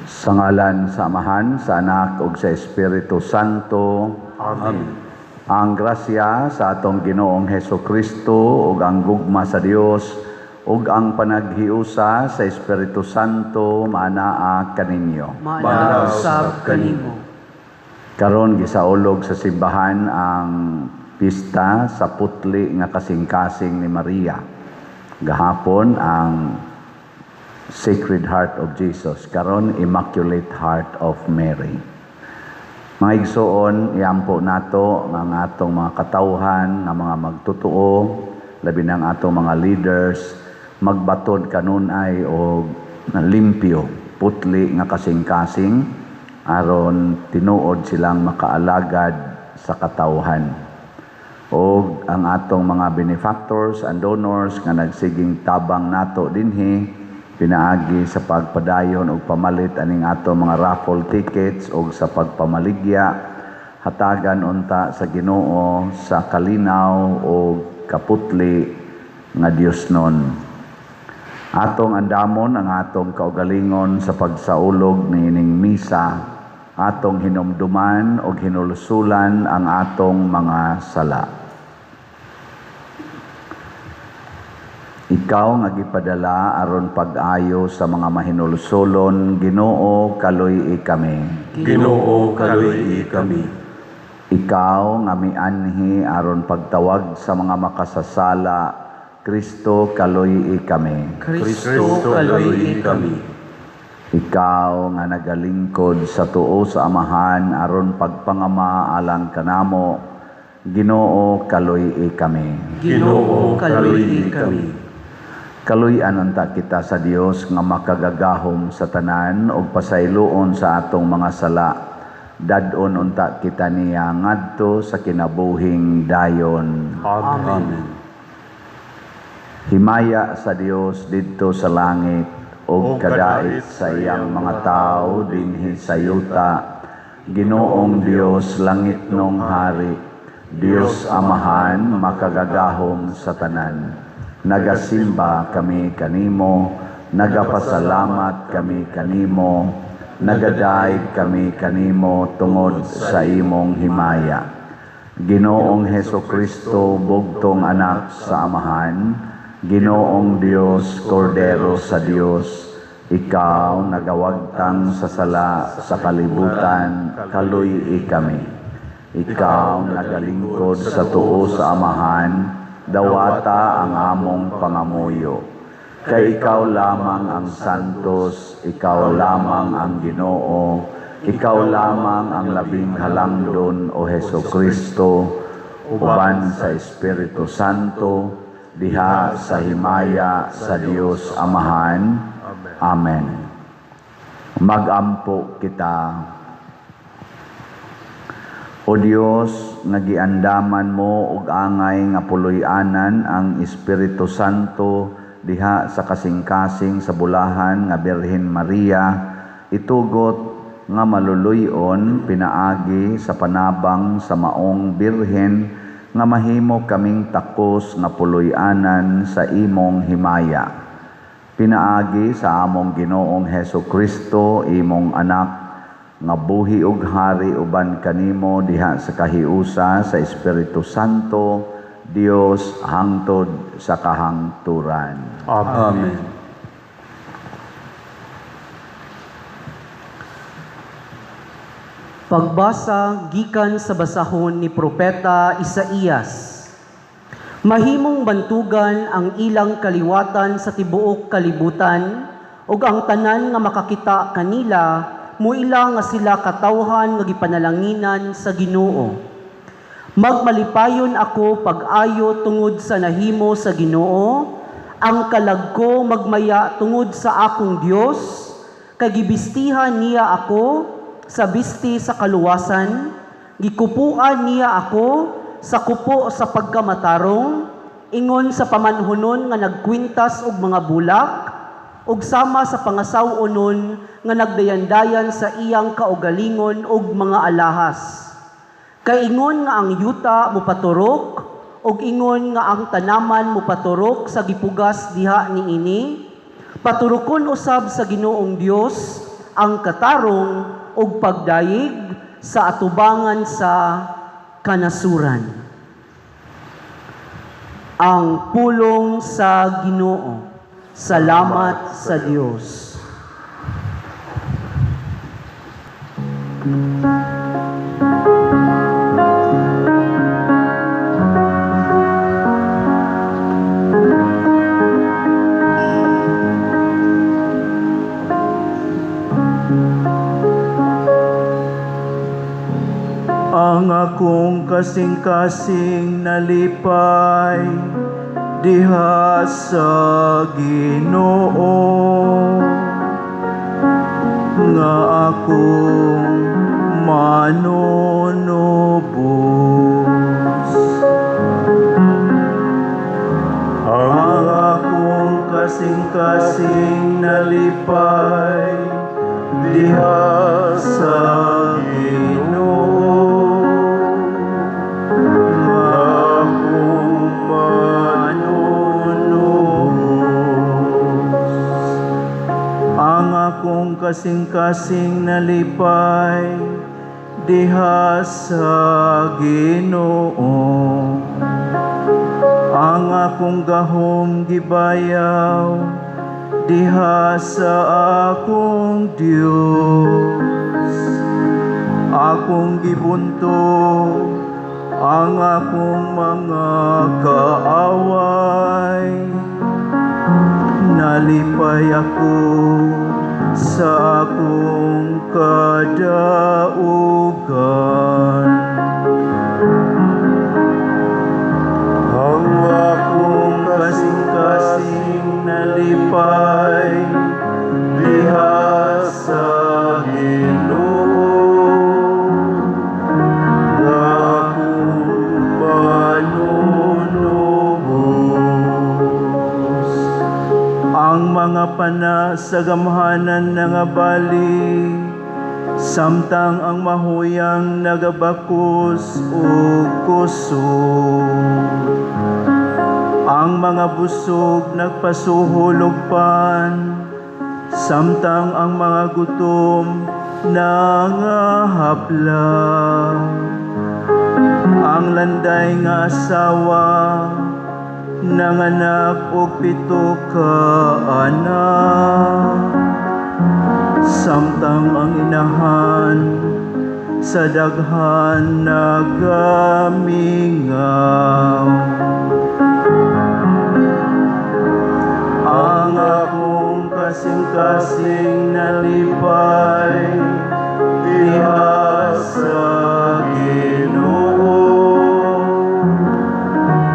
Sa ngalan sa Amahan, sa Anak, ug sa Espiritu Santo. Amen. Ang grasya sa atong Ginoong Hesukristo ug ang gugma sa Dios ug ang panaghiusa sa Espiritu Santo maanaa kaninyo. Manausab kanimo. Karon gisaulog sa simbahan ang pista sa putli nga kasing-kasing ni Maria. Gahapon ang Sacred Heart of Jesus, karon Immaculate Heart of Mary. Mga igsoon, iampo nato ang atong mga katawhan, nga mga magtutuo, labi ng atong mga leaders, magbatod kanunay o limpyo, putli nga kasing-kasing, aron tinuod silang makaalagad sa katawhan. O ang atong mga benefactors and donors nga nagsiging tabang nato dinhi, pinaagi sa pagpadayon o pamalit aning ato mga raffle tickets o sa pagpamaligya, hatagan unta sa Ginoo sa kalinaw o kaputli nga Diosnon. Atong andamon ang atong kaugalingon sa pagsaulog niining misa, atong hinumduman o hinulusulan ang atong mga sala. Ikaw nga gipadala aron pag-ayo sa mga mahinulsolon, Ginoo kaluy kami. Ginoo kaluy kami. Ikaw nga mianhi aron pagtawag sa mga makasasala, Kristo kaluy kami. Kristo kaluy kami. Ikaw nga nagalingkod sa tuo sa Amahan aron pagpangama alang kanamo, Ginoo kaluy kami. Ginoo kaluy kami. Kaluy-an unta kita sa Dios nga makagagahom sa tanan ug pasayloon sa atong mga sala. Dadon unta kita niya ngadto sa kinabuhing dayon. Amen. Himaya sa Dios didto sa langit ug kadait sa iyang mga tao dinhi sa yuta. Ginoong Dios langitnong hari, Dios Amahan makagagahom sa tanan. Nagasimba kami kanimo, nagapasalamat kami kanimo, nagadaig kami kanimo tungod sa imong himaya. Ginoong Hesukristo, bugtong anak sa Amahan, Ginoong Dios, Kordero sa Dios, ikaw nagawagtang sa sala sa kalibutan, kaluy kami. Ikaw nagalingkod sa tuo sa Amahan, dawata ang among pangamuyo. Kay ikaw lamang ang santos, ikaw lamang ang Ginoo, ikaw lamang ang labing halangdon o Hesukristo, uban sa Espiritu Santo, diha sa himaya sa Dios Amahan. Amen. Magampo kita. O Dios, nagiandaman mo ug angay nga puloy-anan ang Espiritu Santo diha sa kasing-kasing sa bulahan nga Birhen Maria, itugot nga maluluyon pinaagi sa panabang sa maong Birhen nga mahimo kaming takos nga puloy-anan sa imong himaya. Pinaagi sa among Ginoong Hesukristo, imong anak, nga buhi ug hari uban kanimo diha sa kahiusa sa Espiritu Santo, Dios hangtod sa kahangturan. Amen. Pagbasa gikan sa basahon ni Propeta Isaías. Mahimong bantugan ang ilang kaliwatan sa tibuok kalibutan, ug ang tanan nga makakita kanila muila nga sila katawhan nga gipanalanginan sa Ginoo. Magmalipayon ako pag-ayo tungod sa nahimo sa Ginoo, ang kalag ko magmaya tungod sa akong Dios, kagibistihan niya ako sa bisti sa kaluwasan, gikupuan niya ako sa kupo sa pagkamatarong, ingon sa pamanhunon nga nagkwintas og mga bulak, ug sama sa pangasawunon nga nagdayandayan sa iyang kaugalingon ug mga alahas. Kay ingon nga ang yuta mopaturok, ug ingon nga ang tanaman mopaturok sa gipugas diha niini, paturokon usab sa Ginoong Dios ang katarong ug pagdayig sa atubangan sa kanasuran. Ang pulong sa Ginoo. Salamat sa Dios. Ang akong kasing-kasing nalipay diha sa Ginoo, nga akong manunubos. Ang akong kasing-kasing nalipay diha sa Ginoo, nga akong manunubos. Ang akong kasing-kasing nalipay diha sa Ginoo, ang akong gahom gibayaw diha sa akong Dios. Akong gibunto ang akong mga kaaway, nalipay ako sa akong kadaugan. Ang akong kasing-kasing nalipay diha sa Ginoo, nga akong manunubos. Ang mga pana sa gamhanan nga bali, samtang ang mahuyang nagabakos o kusog. Ang mga busog nagpasuhulog pan, samtang ang mga gutom nangahapla. Ang landay nga asawa nanganak og 7 ka anak, samtang ang inahan sa daghan nagamingaw. Ang akong kasing-kasing nalipay diha sa Ginoo,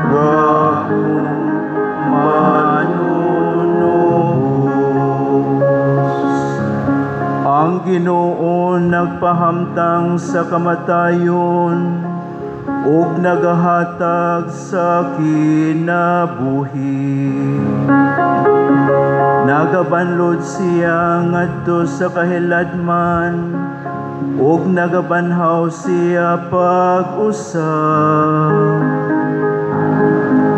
nga akong manunubos. Ang Ginoo nagpahamtang sa kamatayon, ug nagahatag sa kinabuhi. Nagabanlod siya ngadto sa kahiladman, ug nagabanhaw siya pag-usab.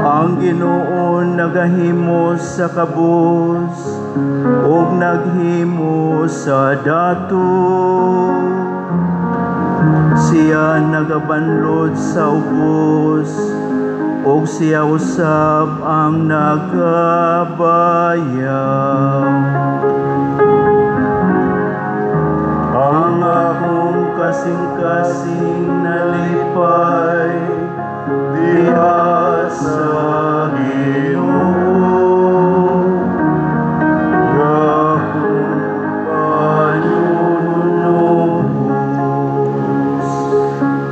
Ang Ginoo nagahimo sa kabus, ug naghimo sa dato. Siya nagabanlod sa ubos, ug siya usab ang nagabayaw. Ang akong kasing-kasing nalipay diha sa Ginoo, nga akong manunubos.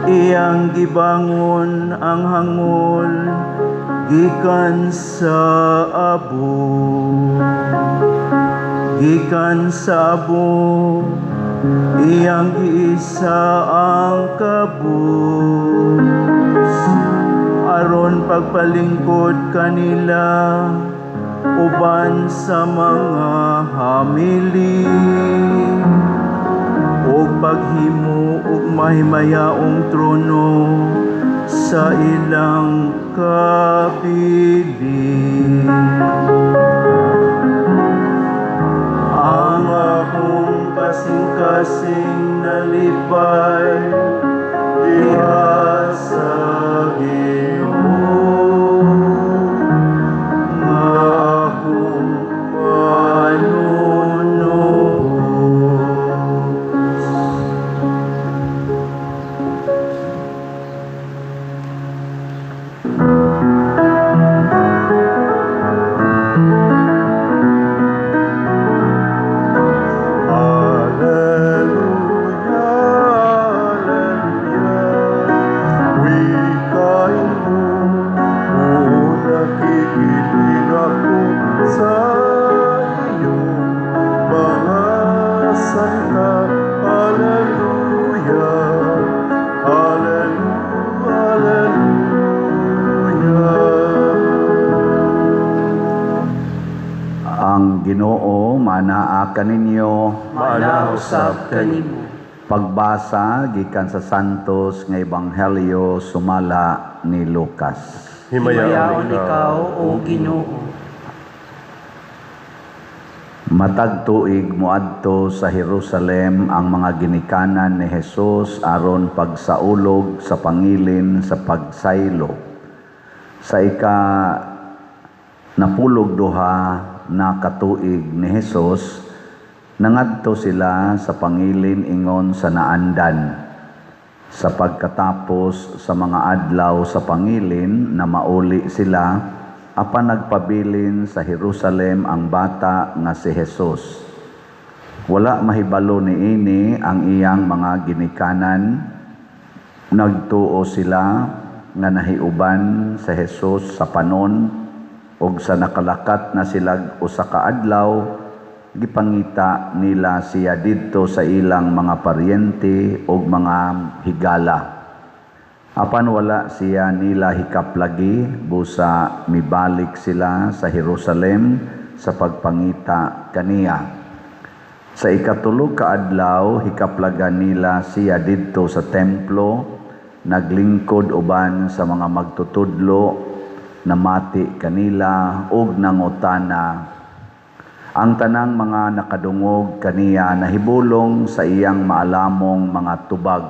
Iyang gibangon ang hangol gikan sa abo, gikan sa abo iyang giisa ang kabus, aron pagpalingkod kanila uban sa mga hamili, ug paghimo ug mahimayaong trono sa ilang kapiling. Ang akong kasing nalipay diha sa Ginoo nga akong panunuhos. Hallelujah, hallelujah. Wikain mo, o nakikinig ako sa iyong mga salita. Hallelujah, hallelujah, hallelujah. Ang Ginoo manaa kaninyo. Malausab kanimo. Pagbasa gikan sa Santos nga Ebanghelyo sumala ni Lucas. Himayaon ikaw, O Ginoo. Matag tuig moadto sa Jerusalem ang mga ginikanan ni Jesus aron pagsaulog sa pangilin sa pagsaylo. Sa napulog duha na katuig ni Jesus, nangadto sila sa pangilin ingon sa naandan. Sa pagkatapos sa mga adlaw sa pangilin na mauli sila, apan nagpabilin sa Jerusalem ang bata nga si Jesus. Wala mahibalo niini ang iyang mga ginikanan. Nagtuo sila nga nahiuban sa Jesus sa panon, ug sa nakalakat na sila usa ka adlaw, gipangita nila siya didto sa ilang mga paryente ug mga higala. Apan wala siya nila hikaplagi, busa mibalik sila sa Jerusalem sa pagpangita kaniya. Sa ikatulog ka adlaw, hikaplagan nila siya didto sa templo, naglingkod uban sa mga magtutudlo, namati kanila ug nangutana. Ang tanang mga nakadungog kaniya nahibulong sa iyang maalamong mga tubag.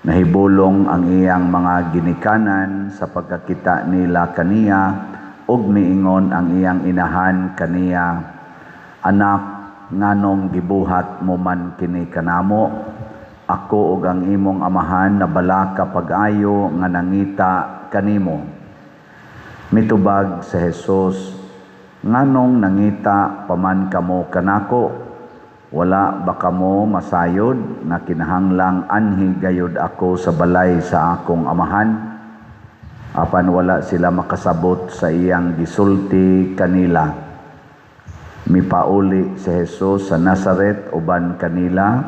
Nahibulong ang iyang mga ginikanan sa pagkakita nila kaniya ug miingon ang iyang inahan kaniya, "Anak, nganong gibuhat mo man kini kanamo? Ako ug ang imong amahan na balaka pag-ayo nga nangita kanimo." Mitubag sa Jesus, "Nganong nangita paman kamo kanako? Wala ba kamo masayod nga kinahanglang anhi gayud ako sa balay sa akong amahan?" Apan wala sila makasabot sa iyang gisulti kanila. Mipauli si Jesus sa Nazaret uban kanila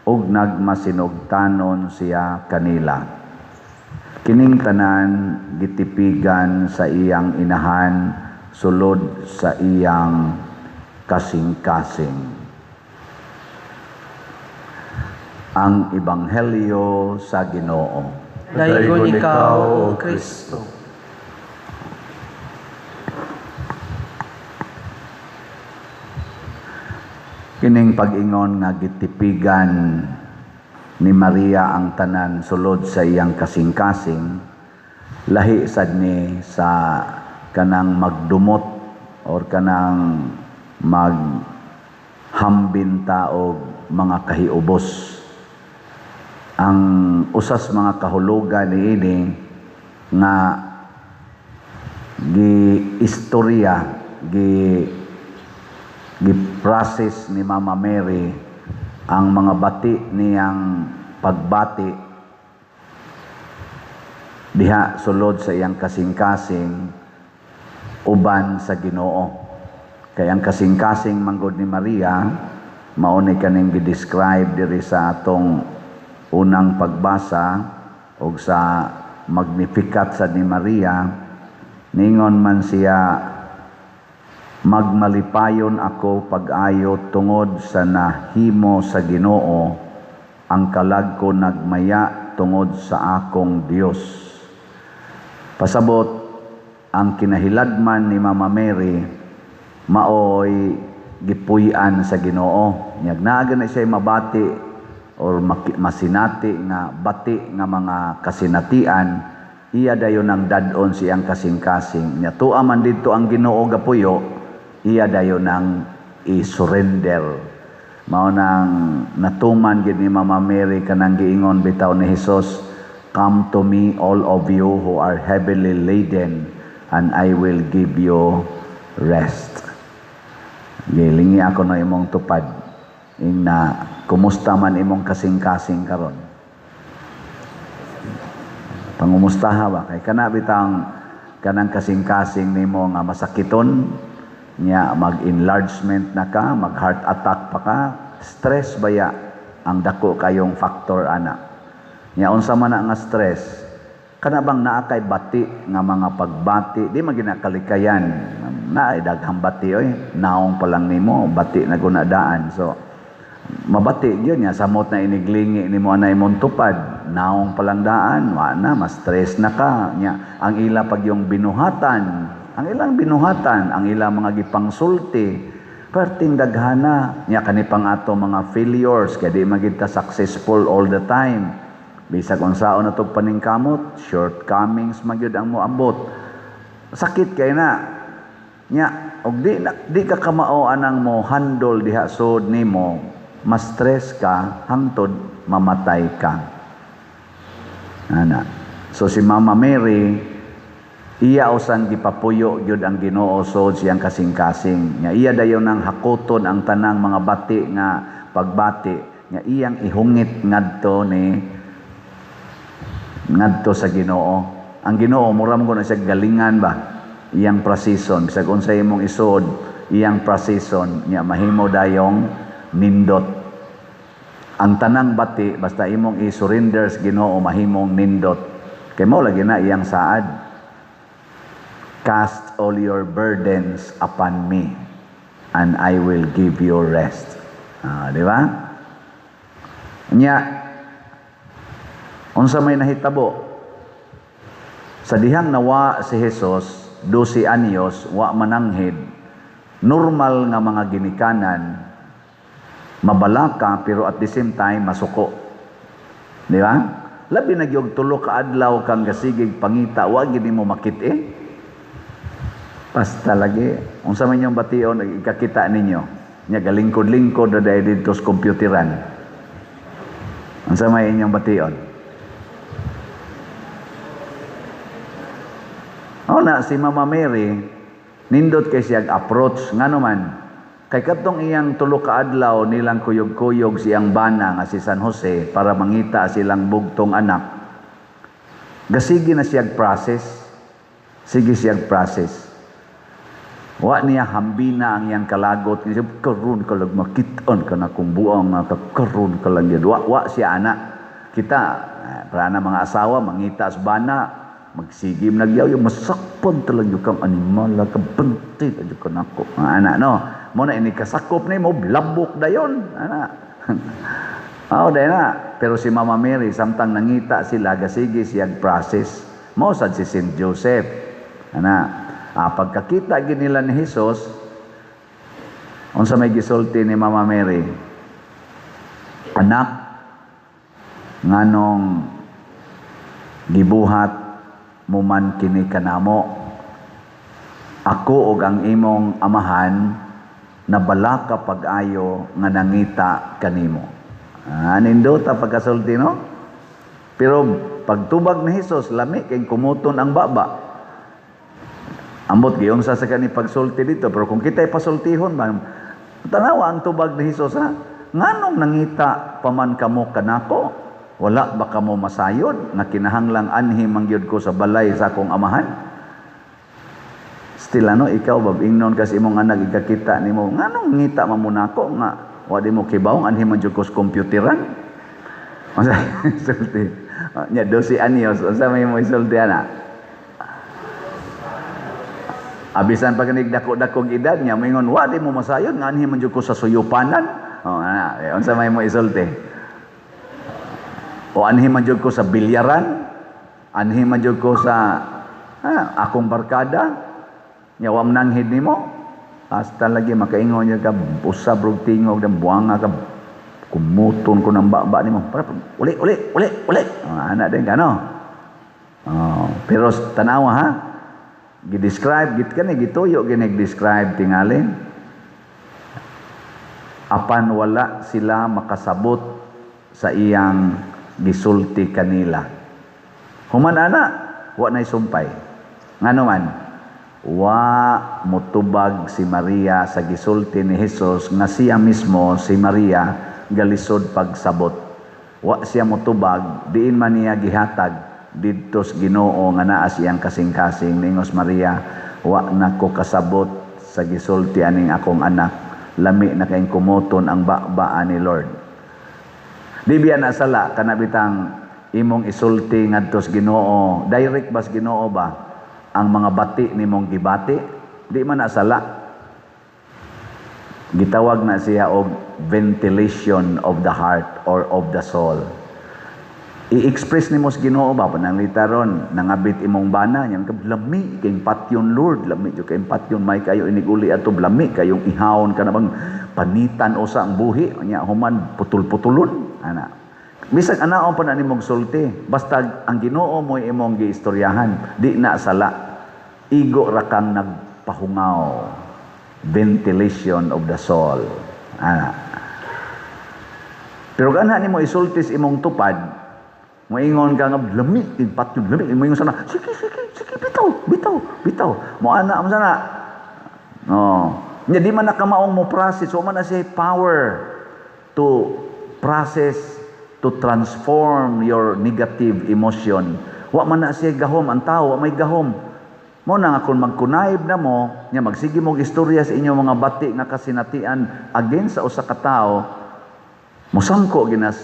ug nagmasinugtanon siya kanila. Kining tanan gitipigan sa iyang inahan sulod sa iyang kasing-kasing. Ang Ebanghelyo sa Ginoo. Daygon ikaw, O Kristo. Kining pag-ingon nga gitipigan ni Maria ang tanan sulod sa iyang kasing-kasing, lahi sad ni sa kanang magdumot or kanang maghambin taog mga kahiubos. Ang usas mga kahulugan niini nga gi-istorya, gi-process ni Mama Mary ang mga bati niyang pagbati diha sulod sa iyang kasing-kasing uban sa Ginoo. Kay ang kasing-kasing manggod ni Maria mao ni kaning gi-describe diri sa atong unang pagbasa ug sa Magnificat sa ni Maria. Ningon man siya, "Magmalipayon ako pag-ayo tungod sa nahimo sa Ginoo, ang kalag ko nagmaya tungod sa akong Dios." Pasabot, ang kinahiladman ni Mama Mary maoy gipuy-an sa Ginoo. Nyag naaga na siya mabati or masinati nga bati nga mga kasinatian, iya dayon ang dadon siyang kasing-kasing. Nya tuwa man didto ang Ginoo gapuyo, iya dayon ang i-surrender. Mao nang natuman gid ni Mama Mary kanang giingon bitaw ni Hesus, "Come to me all of you who are heavily laden, and I will give you rest." Gilingi ako na imong tupad. Na kumusta man imong kasing-kasing karon? Pangumustaha ba? Kay kana bitang kanang kasing-kasing nimo nga masakiton, nya mag-enlargement na ka, mag-heart attack pa ka, stress baya ang dako kayong factor ana. Nya unsa man na nga stress, kana bang naa kay bati nga mga pagbati, di maginakalikayan. Naay daghang bati oy, naong pa lang nimo, bati na gunadaan. So mabati gyud nya samot na iniglingi nimo anay imong tupad, naong pa lang daan, wa na ma-stress na ka. Nya ang ila pag yung binuhatan, ang ilang binuhatan, ang ilang mga gipangsulti, perting daghana. Nya kani pang ato mga failures, kaya di magita successful all the time. Bisag unsaon na itong paningkamot, shortcomings magyud ang moabot. Sakit kay na. Nya, og di ka kamao anang mo handle diha sud nimo, ma-stress ka hangtod mamatay ka. Ana. So si Mama Mary, iya usan gipapuyo gyud ang Ginoo sod siyang kasing-kasing. Nya iya dayon nang hakuton ang tanang mga bati nga pagbati, nya iyang ihungit ngadto sa Ginoo. Ang Ginoo mura mo na siya galingan ba? Iyang prasison, bisag unsay imong isod, iyang prasison nya mahimo dayong nindot. Ang tanang bati basta imong i-surrender sa Ginoo mahimong nindot. Kay mao lagi na iyang saad. Cast all your burdens upon me, and I will give you rest. Di ba? Nya, unsa may nahitabo? Sa dihang nawa si Jesus, 12 anyos, wa mananghid, normal nga mga ginikanan, mabalaka, pero at the same time, masuko. Di ba? Labi na gyud tulo ka adlaw kang gasigig pangita, wa gid mo makit Basta lagi, unsa man yung bation ikakita ninyo, nya galingkod-lingkod na dahil dito sa kompyuteran. Unsa may inyong bation? Na si Mama Mary, nindot kay siyang approach, nga naman, kay katong iyang tulo ka adlaw nilang kuyog-kuyog siyang bana nga si San Jose para mangita silang bugtong anak. Gasigi na siyang process, sige siyang process. Wa niya hambina ang iyang kalagot, karon ka lang makitaan ka na kung buang nga karon ka lang yan. Wa siya anak. Kita, para na mga asawa, mangita sa bana, magsigim nagyaw, yung masakpan talaga kang animal, kabantit, adyo ka nako. Anak, no? Muna ini kasakop na mo, blabok dayon. Anak. Dayon na. Pero si Mama Mary, samtang nangita sila, gasigi siyang process. Mausad si St. Joseph. Anak. Pagkakita ginila ni Jesus, unsa may gisulti ni Mama Mary, "Anak, nganong gibuhat mo man kini kanamo? Ako ug ang imong amahan nabalaka pag-ayo nga nangita kanimo." Nindota pagkasulti, no? Pero pagtubag ni Jesus, lami kay kumuton ang baba. Ambot giyon sa kani pagsulti dito, pero kung kita pasultihon man, tanawa ang tubag ni Jesus, ha? Nganong nangita paman kamo kanako? Wala ba kamo masayod nga kinahanglang anhi mangyud ko sa balay sa akong amahan? Still ikaw babingnon kasi imong anak ikakita nimo, nganong ngita mamunako nga wa di mo kibaw anhi man jud ko sa kompyuteran? Unsa sulti? Nya 12 anyos, unsa may mo isulti ana? Abisan pag nagdako-dakong edad niya, mingon, wa di mo masayod, nga anhi man jud ko sa suyupanan. Unsa may mo isulti? O anhi man jud ko sa bilyaran, anhi man jud ko sa akong barkada, nya wa mananghid nimo. Hasta lagi makaingon niya ka, usab rog tingog, ng buwanga ka, kumuton ko ng baba ni mo. Uli. Anak din ka, no? Pero tanawa ha, gidescribe, gituyo, ginag-describe tingali. Apan wala sila makasabot sa iyang gisulti kanila. Human ana, wa na'y sumpay. Ngano man, wa mutubag si Maria sa gisulti ni Jesus nga siya mismo si Maria galisod pagsabot. Wa siya mutubag, diin man niya gihatag didto sa Ginoo nga naa siyang kasing-kasing ningos Maria, wa nako kasabot sa gisulti aning akong anak. Lami na kayong kumuton ang bakbaan ni Lord. Di biya na sala, kanabitang imong isulti ngadto sa Ginoo, direct bas Ginoo ba ang mga bati nimong gibati? Di man na sala. Gitawag na siya og ventilation of the heart or of the soul. I-express nimo sa Ginoo ba pananglita ron nangabit imong bana nya lami kayong patyon Lord, lami jud kayong patyon may kayo iniguli ato lami kayong ihawon ka na bang panitan usa ang buhi nya human putol-putulon ana. Bisag anaon pa na nimong sulti, basta ang Ginoo mo imong giistoryahan, di na sala. Igo ra kang nagpahungaw. Ventilation of the soul. Ana. Pero kana nimo isultis imong tupad, moingon ka nga lami patyon lami moingon sana sige bitaw mo ana mo sana nya di man nakamaong mo process so man na siya power to process to transform your negative emotion. Wa man na siya gahom ang tao, wa may gahom mo na nga kung magkunayb na mo nya magsige mo istorya sa inyo mga bati nga kasinatian against sa usa ka tawo mosangko ginas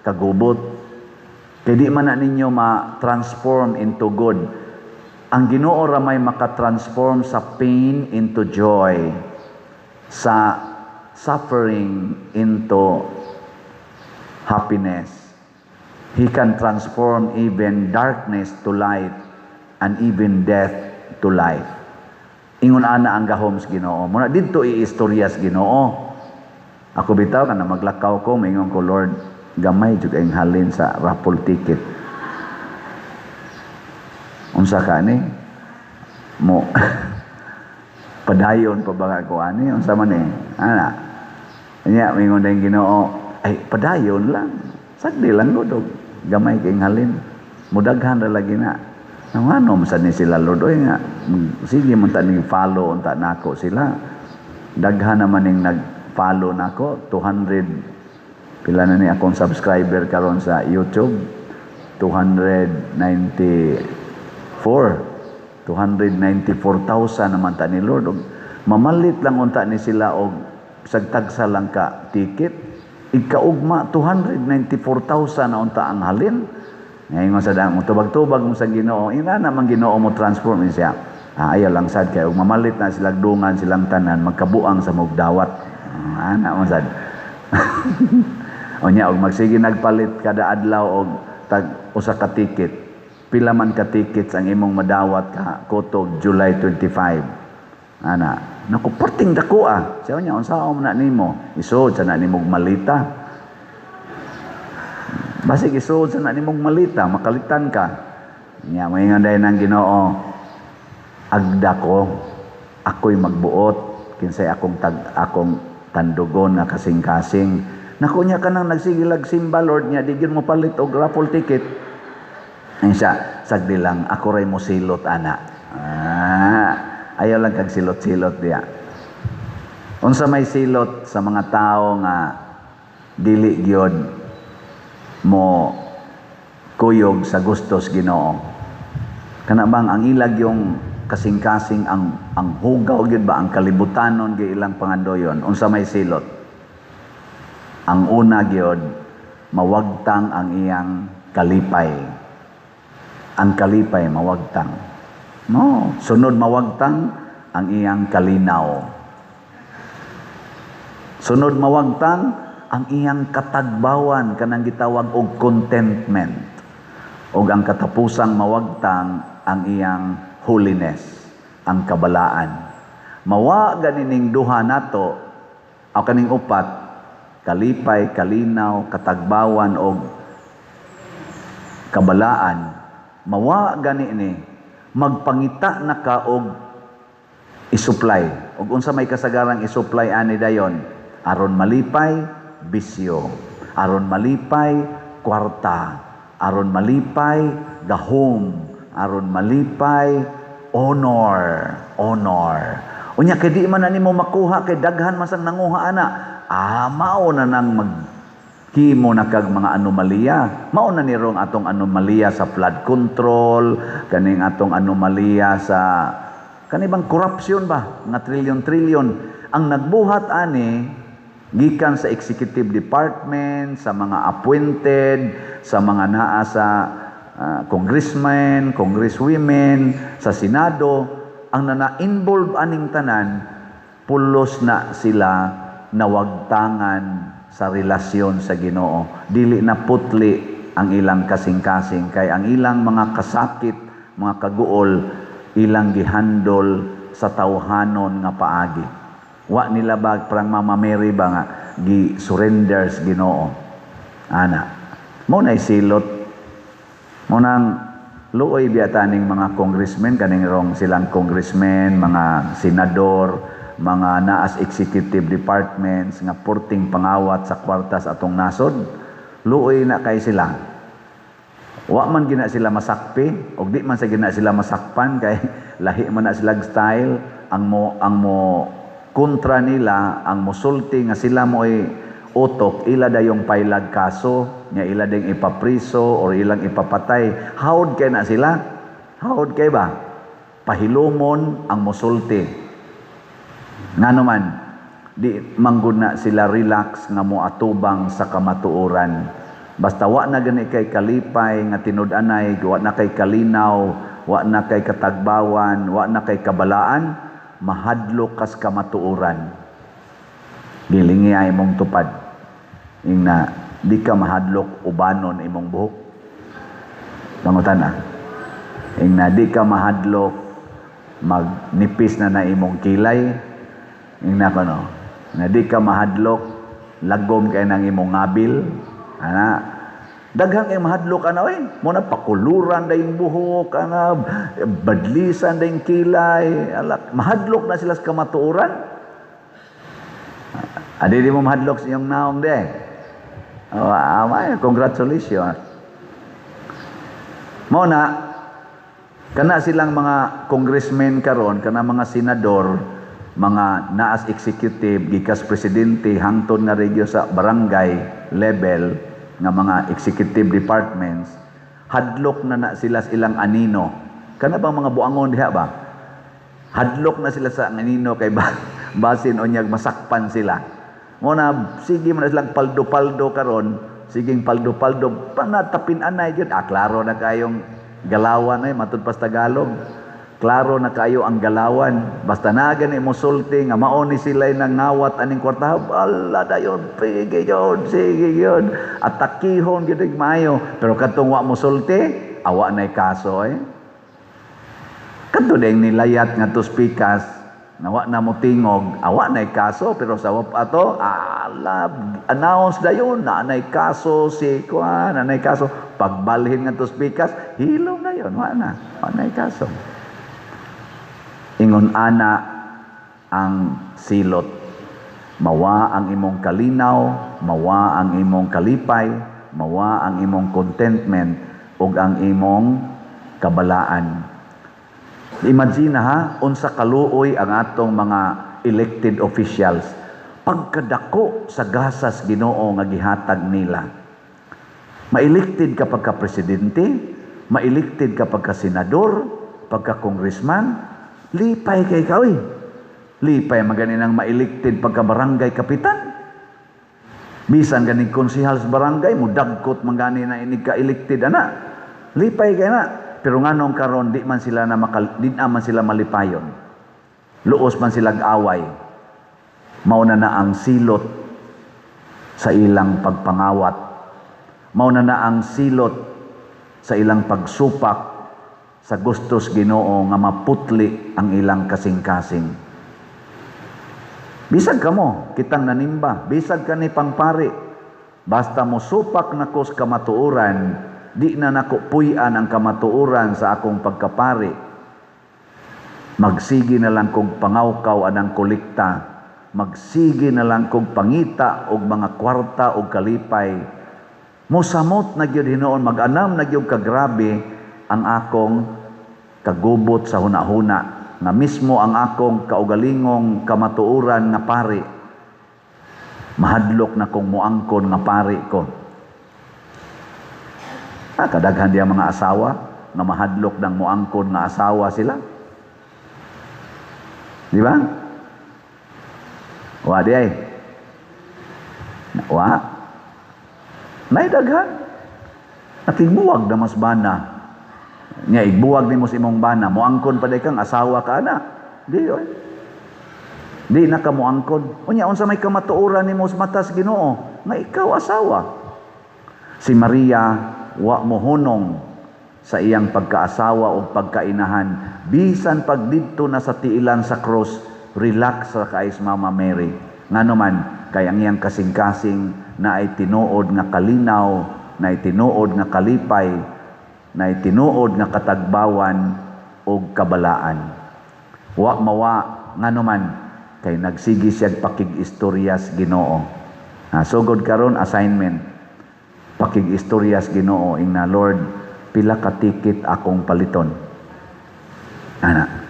kagubot. Kaya di man na ninyo ma-transform into good. Ang Ginoo ra may makatransform sa pain into joy, sa suffering into happiness. He can transform even darkness to light and even death to life. Ingon ana ang gahom sa Ginoo. Muna didto iistorya sa Ginoo. Ako bitaw kana maglakaw ko, maingon ko Lord, gamay jud ang halin sa raffle ticket. Unsa ka ni? Mo padayon pa ba ko ani? Unsa man ni? Ana. Nya mingon dayong Ginoo, ay padayon lang. Sagdi lang gud gamay kay halin. Mudaghan ra lagi na. Ngano man sad ni sila Lord oy nga sige man ta ning follow unta nako sila. Daghan naman ning nag-follow nako 200 pila na ni akong subscriber karon sa YouTube 294,000 naman ta ni Lord og mamalit lang unta ni sila og sagtagsa lang ka ticket ikaugma 294,000 na unta ang halin ngayon sa dang tubag-tubag mo sa Ginoo ina naman Ginoo mo transform siya ayaw lang sad kay og mamalit na silang dungan silang tanan magkabuang sa mugdawat ana man sad o nya og magsige nagpalit kada adlaw og tag usa ka ticket. Pila man ka tickets ang imong madawat ka kotog July 25. Ana, naku perting dako ah. Sayo nya unsaon na nimo? Isod sa na nimong malita. Basig isod sa na nimong malita, makalitan ka. Nya moingon day nang Ginoo. Agda ko, ako'y magbuot kinsay akong tandugon nga kasing-kasing. Naku niya ka nang nagsigilag simba, Lord niya, digin mo palit og raffle ticket. Ay siya, sagdi lang, ako ray mo silot, ana. Ayaw lang kag silot-silot diya. Unsa may silot sa mga tao nga dili gyud mo kuyog sa gustos Ginoo. Kana bang ang ilag yung kasing-kasing ang hugaw gyud ba ang kalibutanon gyud ilang pangandoyon. Unsa may silot? Ang una gyud mawagtang ang iyang kalipay. Ang kalipay mawagtang. No, sunod mawagtang ang iyang kalinaw. Sunod mawagtang ang iyang katagbawan kanang gitawag og contentment. Og ang katapusang mawagtang ang iyang holiness, ang kabalaan. Mawa ganining duha nato o kaning upat, kalipay, kalinaw, katagbawan o kabalaan, mawa gani ni magpangita na ka og isupply. Ug unsa may kasagarang isupply ani dayon, aron malipay bisyo, aron malipay kwarta, aron malipay gahom, aron malipay honor. Unya kay di man na nimo makuha kay daghan man sang nanguha ana. Mao na nang maghimo na kag mga anomalya. Mao na ni rong atong anomalya sa flood control, kaning atong anomalya sa kanibang corruption ba nga trilyon-trilyon ang nagbuhat ani gikan sa executive department, sa mga appointed, sa mga naa sa congressmen, congresswomen, sa senado. Ang nana-involve aning tanan, pulos na sila nawagtangan sa relasyon sa Ginoo. Dili na putli ang ilang kasing-kasing, kay ang ilang mga kasakit, mga kaguol, ilang gihandol sa tawhanon nga paagi. Wa nila ba parang Mama Mary ba nga gi-surrenders Ginoo. Ana. Mo na silot. Mo nang luoy biyataning mga congressmen, kaning rong silang congressmen, mga senador, mga naas executive departments nga purting pangawat sa kwartas atong nasod, luoy na kay sila. Wa man gina sila masakpi, og di man sa gina sila masakpan kay lahi man na silang style. Ang mo kontra nila, ang musulti nga sila mo'y utok, ila dayong pailag kaso, nga ila ding ipapriso or ilang ipapatay. Hawod kay na sila? Hawod kay ba? Pahilumon ang musulti. Nga naman, di manggod na sila relax nga moatubang sa kamatuoran. Basta wa na gani kay kalipay nga tinud-anay, wa na kay kalinaw, wa na kay katagbawan, wa na kay kabalaan, mahadlok kas kamatuoran. Gilingi ay mong tupad. Na di ka mahadlok ubanon imong buhok. Pangutan na. Na di ka mahadlok magnipis na imong kilay. Na kono. Na di ka mahadlok lagom kay nang imong ngabil. Ana. Daghang kay mahadlok ana oy. Mo na pakuluran da yung buhok, ana badlisan da yung kilay. Alak, mahadlok na sila sa kamatuoran. Adi di mo mahadlok sa iyong naong de. Congratulations. Mo na kana silang mga congressmen karon, kana mga senador, mga naas executive gikas presidente hangtod nga regyo sa barangay level nga mga executive departments, hadlok na sila sa ilang anino. Kana bang mga buangon diha ba? Hadlok na sila sa anino kay basin onyag masakpan sila. Muna, sige mo na silang paldo-paldo karon, siging paldo-paldo, panatapin anay yun. Klaro na kayong galawan matud pas Tagalog. Klaro na kayo ang galawan. Basta na gani mo sulti, nga maoni sila nang ngawat aning kwarta. Ala dayon, sige yun. At takihon yun maayo. Pero katong wa mo sulti, awa na'y kaso Kato ding nilayat nga to spikas, nawa na mo tingog, awa na'y kaso, pero sa wap ato, announce dayon, na na'y kaso si Kuan, na na'y kaso. Pagbalhin nga to spikas, hilom na yun, wa na'y kaso. Ingon ana ang silot. Mawa ang imong kalinaw, mawa ang imong kalipay, mawa ang imong contentment, ug ang imong kabalaan. Imagine unsa kaluoy ang atong mga elected officials. Pagkadako sa gasas Ginoo nga gihatag nila. Ma-elected ka pagka presidente, ma-elected ka pagka senador, pagka congressman, lipay kay ka Lipay magani nang ma-elected pagka barangay kapitan. Bisan ganing konsehal sa barangay, mudagkot mangani na inig ka-elected ana. Lipay kay na. Pero nganong karon di man sila malipayon. Luos man sila away. Mauna na ang silot sa ilang pagpangawat. Mauna na ang silot sa ilang pagsupak sa gustos Ginoo nga maputli ang ilang kasing-kasing. Bisag ka mo, kitang nanimba, bisag ka ni pangpari. Basta mo supak na ko sa kamatuuran, di na nako puy-an ang kamatuuran sa akong pagkapari. Magsigi na lang kog pangawkaw anang kolekta, magsigi na lang kog pangita og mga kwarta og kalipay. Musamot na gyud hinoon, mag-anam na gyud kagrabe ang akong kagubot sa hunahuna, nga mismo ang akong kaugalingong kamatuuran nga pari. Mahadlok na kong muangkon nga pari ko. Kadaghan diya mga asawa nga mahadlok ng muangkon nga asawa sila. Di ba? Wa di ay. Wa. May daghan. Natigbuwag na mas bana. Nya igbuwag nimo sa imong bana, muangkon pa day kang asawa ka ana. Di oy. Di na ka muangkon. Unya unsa may kamatuoran nimo sa mata sa Ginoo nga ikaw asawa. Si Maria wa mohunong sa iyang pagkaasawa o pagkainahan, bisan pagdidto na sa tiilan sa cross, relax ra kay Mama Mary. Ngano man kay ang iyang kasing-kasing na ay tinuod nga kalinaw, na ay tinuod nga kalipay, na itinuod nga katagbawan o kabalaan. Wa mawa nga naman kay nagsigi siya pakig-istoryas Ginoo. Sugod karon assignment, pakig-istoryas Ginoo ing na Lord, pila ka ticket akong paliton. Ana.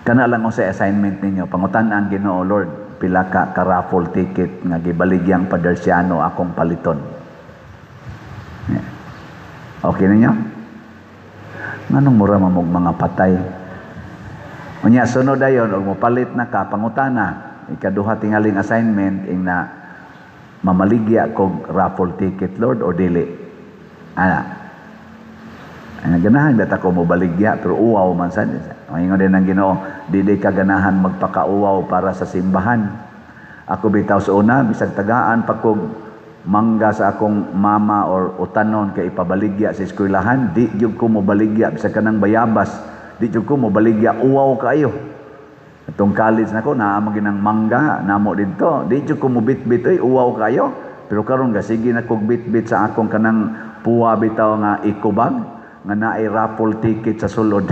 Kana lang sa assignment ninyo, pangutan ang Ginoo, Lord, pila ka raffle ticket nga gibaligyang Padersiano akong paliton. Okay ninyo? Nganong mura mamog mga patay? Unya sunod dayon og mopalit na ka pangutana. Ikaduha tingaling assignment ing na mamaligya kog raffle ticket, Lord, o dili. Ana. Ang ganahan data ko mobaligya pero uwaw man sad. Ingon din ang Ginoo, di ka ganahan magpakauwaw para sa simbahan. Ako bitaw sa una bisag tagaan pa kog mangga sa akong mama or utanon kay ipabaligya sa eskwelahan, di jud ko mo baligya bisag kanang bayabas, di jud ko mo baligya uwaw kaayo. Itong college nako naa mo ginang mangga namo didto, di jud ko mo bitbit oy uwaw kaayo. Pero karon ga sige na kog bitbit sa akong kanang puwa bitaw nga ikubag nga naay raffle ticket sa sulod.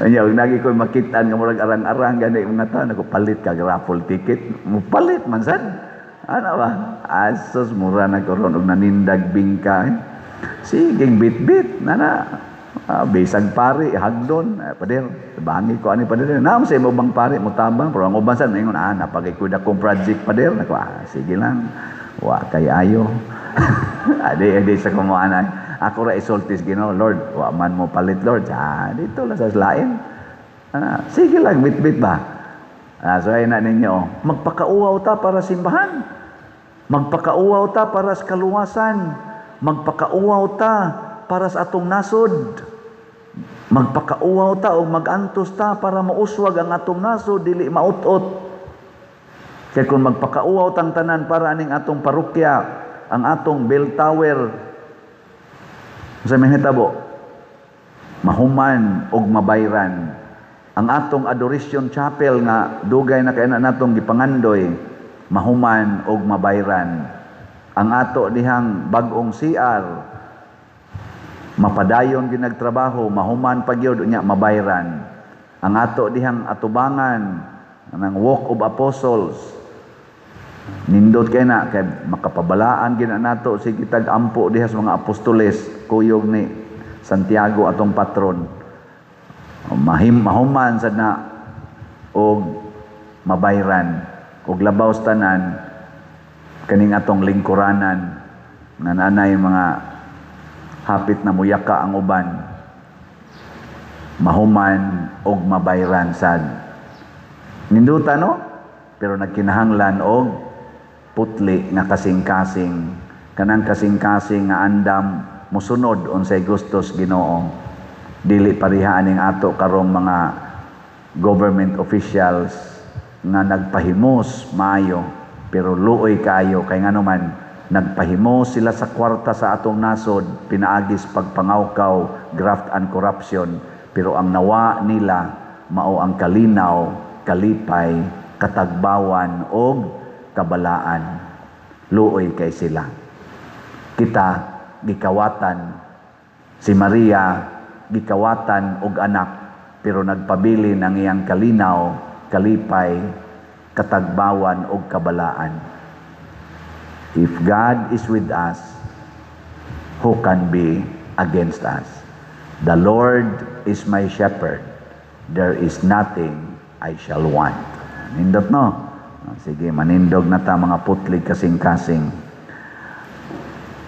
Anya ug nagi ko makit-an nga murag arang-arang gani mga tawo nako palit kag raffle ticket, mo palit man sad. Ano ba? Asos, mura na karon og nanindag bingka. Siging bit-bit. Bisag pari, hagdon. Pader, bangi ko ani pader. Naam sa imo bang pari, mutabang. Pero ang ubansan, ingon, napagikuda kong project pader. Nako, sige lang. Wa kay ayo. Adi sa kumuanan. Ako ra isultis Ginoo, Lord, wa man mo palit, Lord. Dito lang sa lain. Sige lang, bit-bit ba? So ay na ninyo, magpakauwaw ta para simbahan. Magpakauwaw ta para sa kaluwasan. Magpakauwaw ta para sa atong nasod. Magpakauwaw ta o magantos ta para mauswag ang atong nasod, dili mautot. Kaya kung magpakauwaw tang tanan para aning atong parokya, ang atong bell tower, sa mahitabo, mahuman og mabayran. Ang atong adoration chapel nga dugay na kay natong gipangandoy, mahuman og mabayran. Ang ato dihang bag-ong CR, mapadayon ginagtrabaho, mahuman pagyod unya mabayran. Ang ato dihang atubangan ng Walk of Apostles, nindot kay na kay makapabalaan gina nato si kitag ampo diha sa mga apostoles, kuyog ni Santiago atong patron. Mahuman sad na og mabayran og labaw sa tanan kaning atong lingkuranan nga nanay mga hapit na muyaka ang uban, mahuman og mabayran sad. Ninduta no? Pero nagkinahanglan og putli nga kasing-kasing, kanang kasing-kasing nga andam musunod unsay gustos Ginoo. Dili parihaan ning ato karong mga government officials nga nagpahimos maayo pero luoy kayo kay ngano man nagpahimos sila sa kwarta sa atong nasod, pinaagis pagpangawkaw, graft and corruption, pero ang nawa nila mao ang kalinaw, kalipay katagbawan og kabalaan. Luoy kay sila. Kita gikawatan si Maria, gikawatan og anak, pero nagpabili ng iyang kalinaw, kalipay, katagbawan og kabalaan. If God is with us, who can be against us? The Lord is my shepherd. There is nothing I shall want. Nindot no? Sige, manindog na ta mga putlig kasing-kasing.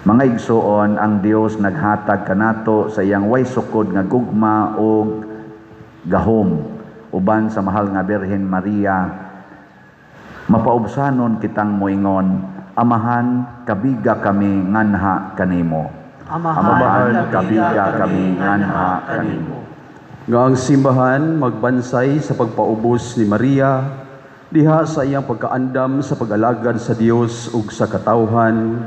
Mga igsuon, ang Dios naghatag kanato sa iyang way sukod nga gugma o gahom uban sa mahal nga Birhen Maria. Mapaubsanon kitang moingon, amahan kabiga kami nganha kanimo. Amahan kabiga kami nganha kanimo. Nga ang simbahan magbansay sa pagpaubos ni Maria, diha sa iyang pagkaandam sa pag-alagad sa Dios ug sa katawhan,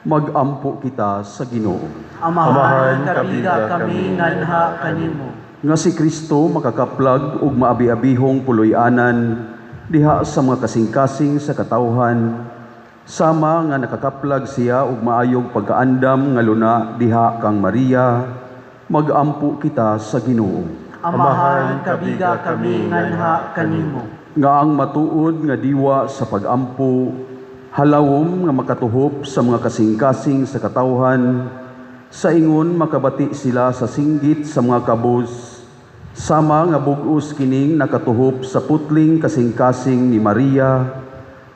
magampo kita sa Ginoo. Amahan kabiga kami nganha kanimo. Nga si Kristo makakaplag ug maabi-abihong puloy-anan diha sa mga kasing-kasing sa katawhan, sama nga nakakaplag siya ug maayong pagkaandam nga luna diha kang Maria, magampo kita sa Ginoo. Amahan kabiga kami nganha kanimo. Nga ang matuod nga diwa sa pagampo, halawom nga makatuhop sa mga kasing-kasing sa katawhan, sa ingon makabati sila sa singgit sa mga kabus, sama nga bug-os kining nakatuhop sa putling kasing-kasing ni Maria,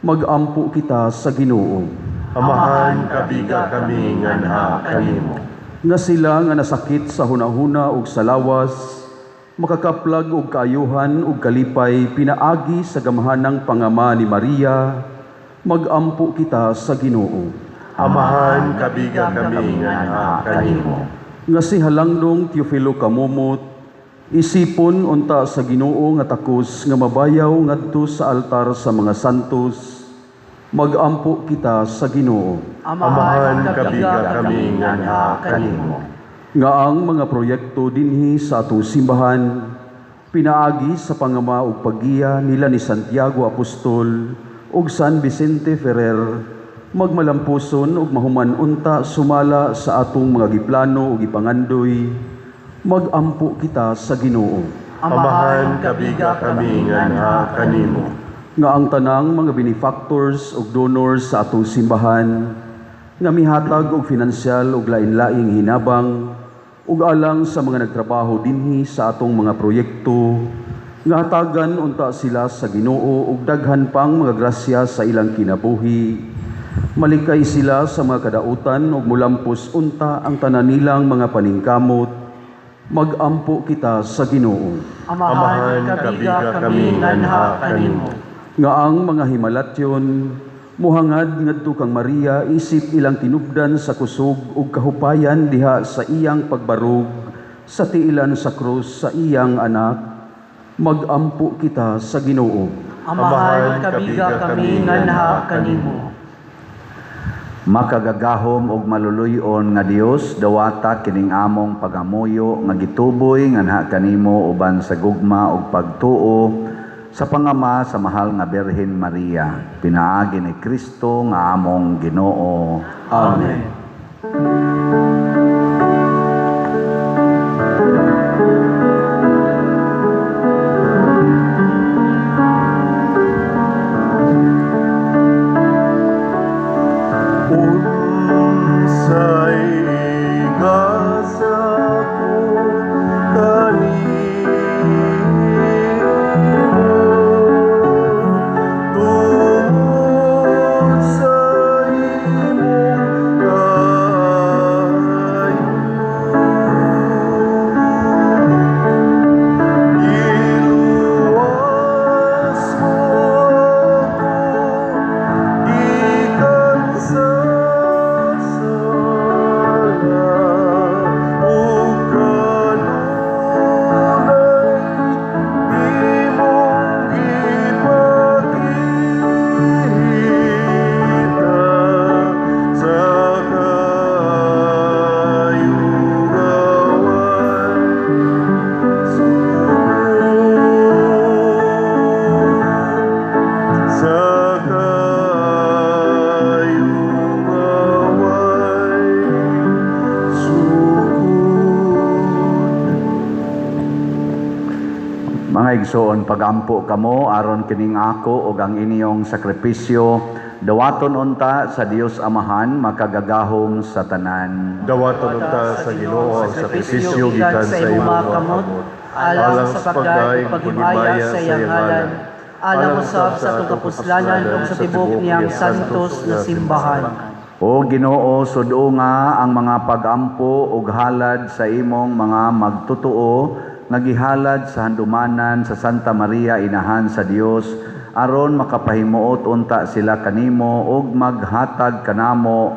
magampo kita sa Ginoo. Amahan kabiga kami nganha kanimo. Nga sila nga nasakit sa hunahuna ug sa lawas, makakaplag og kaayuhan ug kalipay pinaagi sa gamahanang pangama ni Maria, magampo kita sa Ginoo. Amahan kabiga kami nganha kanimo. Nga si Halangdong Teofilo Kamumot, isipon unta sa Ginoo nga takos nga mabayaw ngadto sa altar sa mga santos, magampo kita sa Ginoo. Amahan kabiga kami nganha kanimo. Nga ang mga proyekto dinhi sa atong simbahan, pinaagi sa pangama ug paggiya nila ni Santiago Apostol ug San Vicente Ferrer, magmalampuson ug mahuman unta sumala sa atong mga giplano ug ipangandoy, magampo kita sa Ginoo. Amahan kabiga kami nganha kanimo. Nga ang tanang mga benefactors ug donors sa atong simbahan, nga mihatag og finansyal ug lain-laing hinabang, ug alang sa mga nagtrabaho dinhi sa atong mga proyekto, nga hatagan unta sila sa Ginoo ug daghan pang mga grasya sa ilang kinabuhi. Malikay sila sa mga kadautan ug mulampos unta ang tanan nilang mga paningkamot, magampo kita sa Ginoo. Amahan kabiga kami nganha kanimo. Nga ang mga himalatyon, muhangad ngadto kang Maria isip ilang tinubdan sa kusog ug kahupayan diha sa iyang pagbarog sa tiilan sa krus sa iyang anak, magampo kita sa Ginoo. Amahan kabiga kami nganha kanimo. Makagagahom og maluluyon nga Dios, dawata kining among pagamuyo nga gituboy nganha kanimo uban sa gugma ug pagtuo sa pangama sa mahal nga Birhen Maria, pinaagi ni Kristo nga among Ginoo. Amen. Unsay igasa ko kanimo, tungod sa imong igsoon pagampo kamo aron kining ako ug ang inyong sakripisyo dawaton unta sa Dios Amahan makagagahom sa tanan. Dawaton unta sa Ginoo ang sakripisyo gikan sa imong mga kamot, alang sa pagdaig paghimaya sa iyang ngalan, alang usab sa atong kapuslanan ug sa tibok niyang santos na simbahan. O Ginoo, sudo nga ang mga pagampo ug halad sa imong mga magtutuo nga gihalad sa handumanan sa Santa Maria Inahan sa Dios aron makapahimuot unta sila kanimo ug maghatag kanamo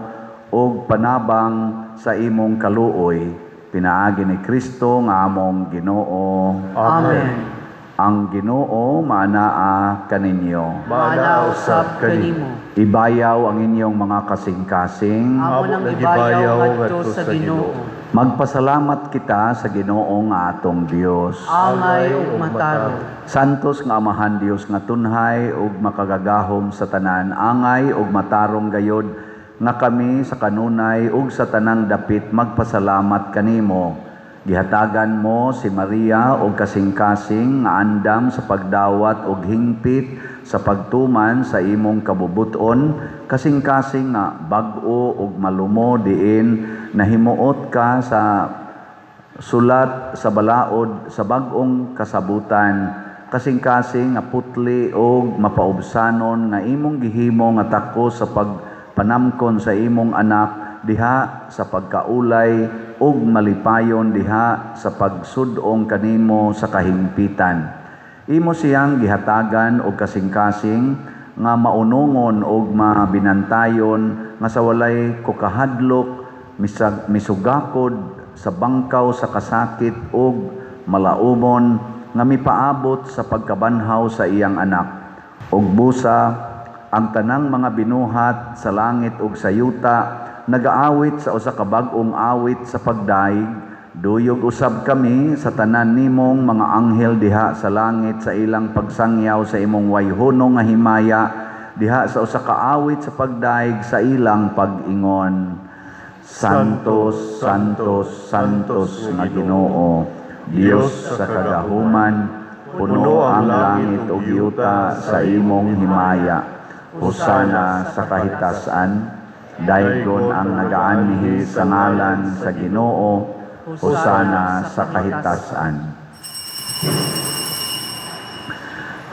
ug panabang sa imong kaluoy. Pinaagi ni Kristo nga among Ginoo. Amen. Ang Ginoo maanaa kaninyo. Maana usab kanimo. Ibayaw ang inyong mga kasing-kasing. Amo nang ibayaw ngadto sa Ginoo. Magpasalamat kita sa Ginoo nga atong Dios. Angay ug mataro. Santos nga Amahan Dios nga tunhay ug makagagahom sa tanan, angay ug matarong gayod nga kami sa kanunay ug sa tanang dapit magpasalamat kanimo. Gihatagan mo si Maria og kasing-kasing nga andam sa pagdawat og hingpit sa pagtuman sa imong kabubuton, kasing-kasing nga bag-o ug malumo diin nahimuot ka sa sulat sa balaod sa bag-ong kasabutan, kasing-kasing nga putli ug mapaubsanon nga imong gihimo nga tako sa pagpanamkon sa imong anak diha sa pagkaulay ug malipayon diha sa pagsudong kanimo sa kahimpitan. Imo siyang gihatagan og kasing-kasing nga maunongon og mabinantayon nga sa walay kukahadlok misugakod sa bangkaw sa kasakit ug malaumon nga mipaabot sa pagkabanhaw sa iyang anak. Ug busa ang tanang mga binuhat sa langit ug sa yuta nagaawit sa usa ka bag-ong awit sa pagdaig, duyog usab kami sa tanan nimong mga anghel diha sa langit sa ilang pagsangyaw sa imong wayhunong nga himaya diha sa usa ka awit sa pagdaig sa ilang pag-ingon. Santos, Santos, Santos nga Ginoo, Dios sa kagahuman, puno ang langit ug yuta sa imong himaya. Hosana sa kahitasan, daygon ang nagaanhi sa ngalan sa Ginoo, hosana sa kahitasan.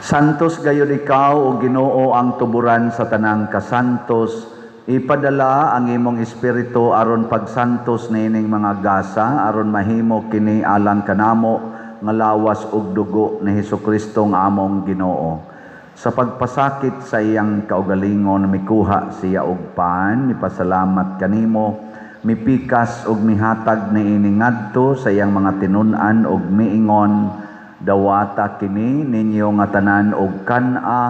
Santos gayud ikaw o Ginoo ang tuburan sa tanang kasantos. Ipadala ang imong espiritu aron pagsantos niining mga gasa aron mahimo kini alang kanamo nga lawas ug dugo ni Hesukristo nga among Ginoo. Sa pagpasakit sa iyang kaugalingon mikuha siya og pan, mipasalamat kanimo, mipikas ug mihatag niini ngadto sa iyang mga tinun-an ug miingon, dawata kini ninyo nga tanan og kan-a,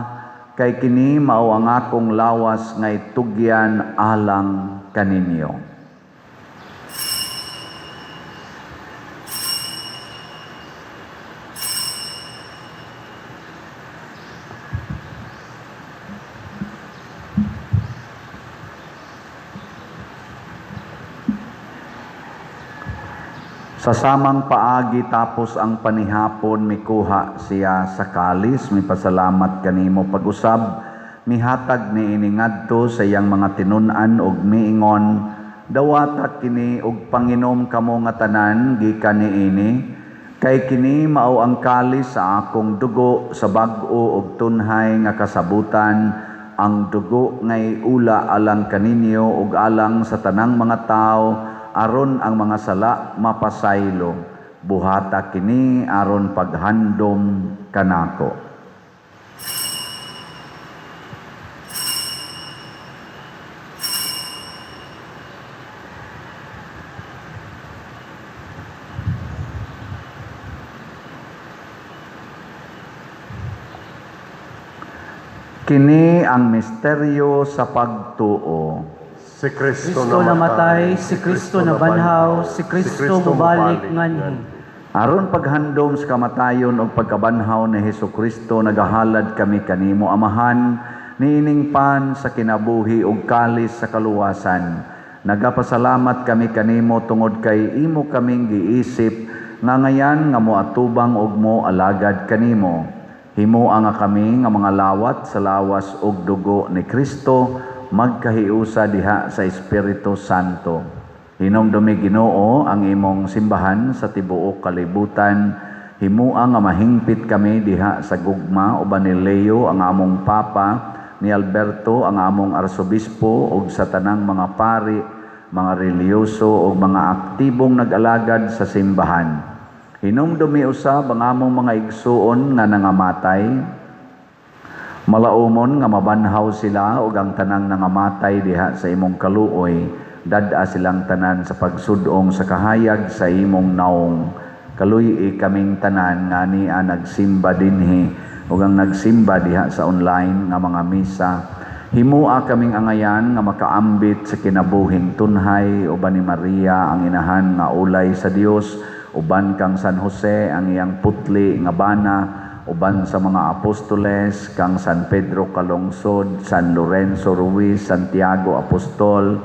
kay kini mao ang akong lawas nga itugyan alang kaninyo. Sa samang paagi tapos ang panihapon mikuha siya sa kalis, mipasalamat kanimo pag-usab, mihatag niini ngadto sa iyang mga tinun-an ug miingon, dawata kini ug panginom kamo nga tanan gikan niini, kay kini mao ang kalis sa akong dugo sa bag-o ug tunhay nga kasabutan, ang dugo ngay ula alang kaninyo ug alang sa tanang mga tao aron ang mga sala mapasaylo, buhata kini aron paghandom kanako. Kini ang misteryo sa pagtuo. Si Kristo Kristo namatay, si Kristo nabanhaw, si Kristo mubalik nganhi. Aron paghandom sa kamatayon o pagkabanhaw ni Hesukristo, nagahalad kami kanimo, Amahan, niining pan sa kinabuhi ug kalis sa kaluwasan. Nagapasalamat kami kanimo tungod kay imo kaming giisip Nga ngayan nga moatubang og mo alagad kanimo. Himua nga kami nga mga lawat sa lawas og dugo ni Kristo magkahiusa diha sa Espiritu Santo. Hinumdumi Ginoo ang imong simbahan sa tibuok kalibutan. Himua nga mahingpit kami diha sa gugma uban ni Leo ang among papa, ni Alberto ang among arsobispo ug sa tanang mga pari, mga reliyoso ug mga aktibong nag-alagad sa simbahan. Hinumdumi usab ang among mga igsuon nga nangamatay. Malaumon nga mabanhaw sila ug ang tanang nangamatay diha sa imong kaluoy, dad-a silang tanan sa pagsudong sa kahayag sa imong naong. Kaluy kaming tanan nga niya nagsimba dinhi ug ang nagsimba diha sa online nga mga misa. Himua kaming angayan nga makaambit sa kinabuhing tunhay uban ni Maria ang inahan nga ulay sa Dios, uban kang San Jose ang iyang putli nga bana, uban sa mga apostoles kang San Pedro Calungsod, San Lorenzo Ruiz, Santiago Apostol,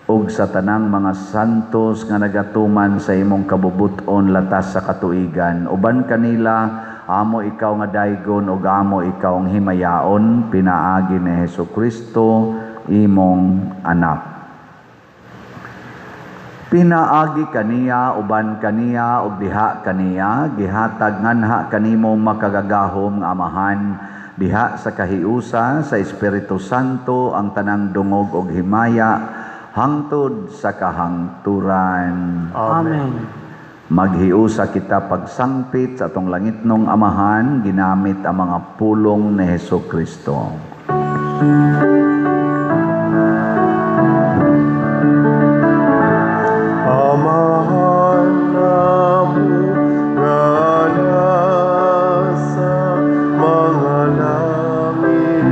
ug sa tanang mga santos nga nagatuman sa imong kabubuton latas sa katuigan. Uban kanila, amo ikaw nga daygon ug amo ikaw ang himayaon, pinaagi ni Hesukristo, imong anak. Pinaagi kaniya, uban kaniya, ug diha kaniya, gihatag nganha kanimo makagagahom nga amahan, diha sa kahiusa sa Espiritu Santo ang tanang dungog ug himaya, hangtod sa kahangturan. Amen. Maghiusa kita pagsangpit sa atong langitnong amahan, ginamit ang mga pulong ni Hesukristo. Amahan namu nga nasa mga langit,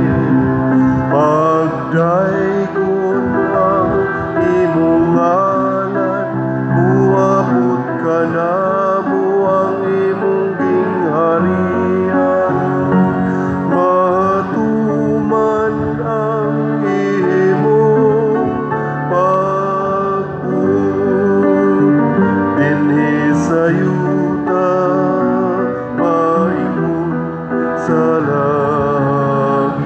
pagdaigong ang imong ngalan, buabot ka namo ang imong gingharian, matuman ang imong dinhi sa yuta, maingon sa langit.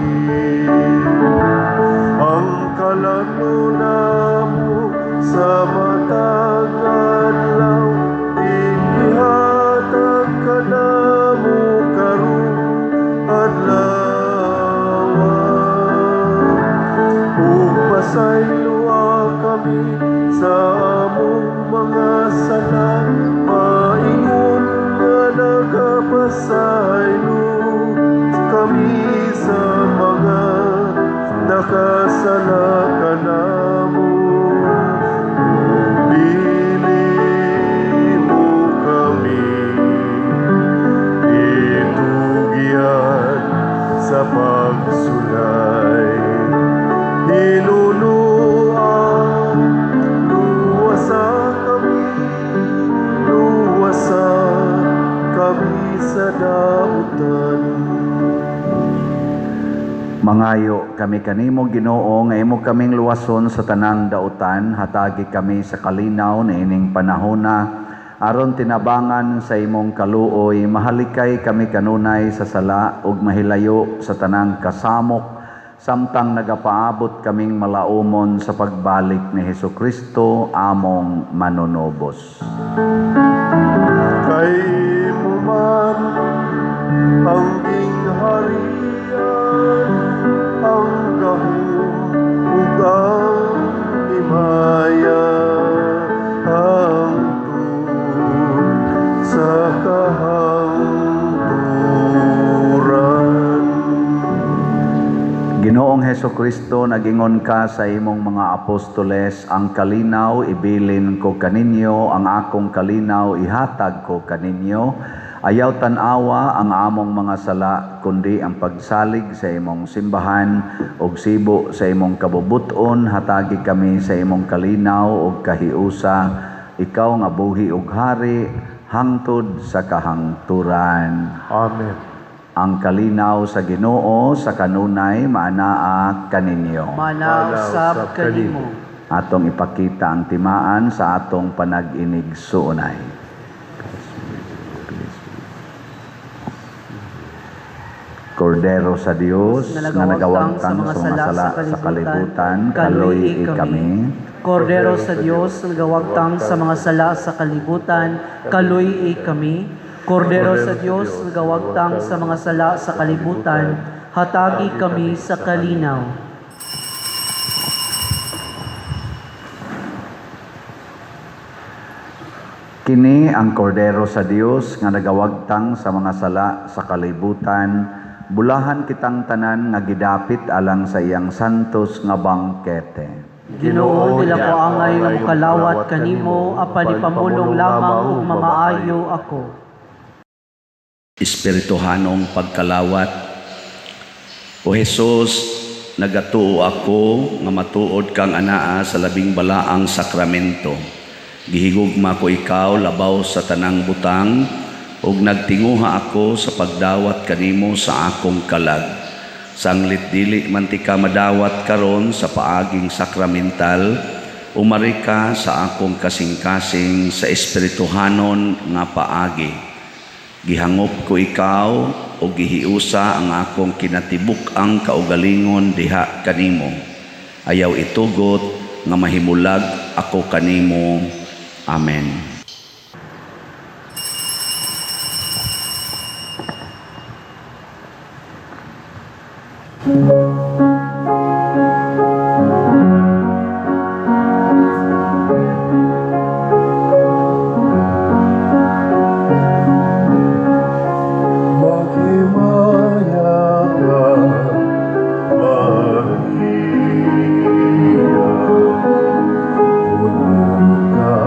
Ang kalano namo sa matag adlaw, ihatag ka namo karon adlaw. Ug pasayloa kami sa among mga sala, maingon nga nagapasaylo kami sa mga nakasala kanamo. Dili mo kami itugyan sa pagsulay, hinuluan luwasa kami sa dautan. Mangayo kami kanimo Ginoo nga imo kaming luwason sa tanang dautan, hatagi kami sa kalinaw na ining panahona, aron tinabangan sa imong kaluoy, mahalikay kami kanunay sa sala ug mahilayo sa tanang kasamok, samtang nagapaabot kaming malaumon sa pagbalik ni Hesukristo among manunobos. Kay mo man ang gingharian, ang gahom ug ang himaya, hangtod sa kahangturan. Ginoong Hesukristo, nagingon ka sa imong mga apostoles, ang kalinaw ibilin ko kaninyo, ang akong kalinaw ihatag ko kaninyo. Ayaw tanawa ang among mga sala, kundi ang pagsalig sa imong simbahan ug sibo sa imong kabubuton, hatagi kami sa imong kalinaw ug kahiusa, ikaw nga buhi ug hari, hangtod sa kahangturan. Amen. Ang kalinaw sa Ginoo sa kanunay maanaa kaninyo. Manausab kanimo. Atong ipakita ang timaan sa atong panag-inig suunay. Kordero sa Dios nga nagawagtang sa mga sala sa kalibutan, kaluy kami. Kordero sa Diyos, nagawagtang sa mga sala sa kalibutan, kaluy kami. Kordero sa Diyos, nagawagtang sa mga sala sa kalibutan, hatagi kami sa kalinaw. Kini ang kordero sa Dios nga nagawagtang sa mga sala sa kalibutan, bulahan kitang tanan nga gidapit alang sa iyang santos nga bangkete. Ginoo, nila ko angay nga mukalawat kanimo, apan ipamulong lamang ug mamaayo ako. Espirituhanong pagkalawat. O Jesus, nagatuo ako nga matuod kang anaa sa labing balaang sakramento. Gihigugma ko ikaw labaw sa tanang butang, ug nagtinguha ako sa pagdawat kanimo sa akong kalag. Sanglit dili man ti ka madawat karon sa paaging sakramental, umari ka sa akong kasing-kasing sa espirituhanon nga paagi. Gihangop ko ikaw o gihiusa ang akong kinatibuk ang kaugalingon diha kanimo. Ayaw itugot nga mahimulag ako kanimo. Amen. Maghimaya ka, Maria, puno ka